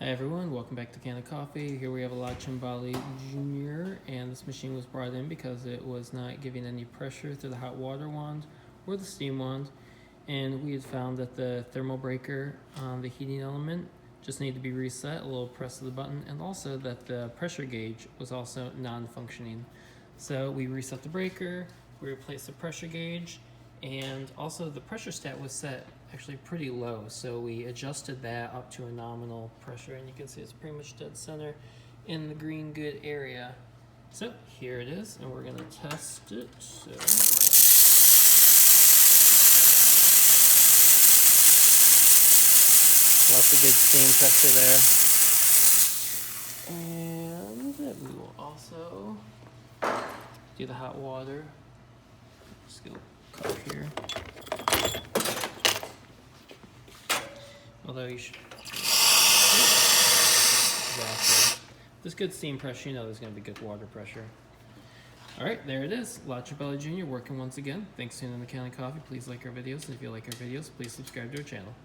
Hi everyone, welcome back to Can of Coffee. Here we have a Cimbali Jr. and this machine was brought in because it was not giving any pressure through the hot water wand or the steam wand, and we had found that the thermal breaker on the heating element just needed to be reset, a little press of the button, and also that the pressure gauge was also non-functioning. So we reset the breaker, we replaced the pressure gauge, and also the pressure stat was set actually pretty low, so we adjusted that up to a nominal pressure, and you can see it's pretty much dead center in the green good area. So here it is, and we're going to test it. So lots of good steam pressure there, and we will also do the hot water. Just go cup here. Although you should, exactly. This good steam pressure, you know there's going to be good water pressure. Alright, there it is. Cimbali Jr. working once again. Thanks for tuning in to Can of Coffee. Please like our videos, and if you like our videos, please subscribe to our channel.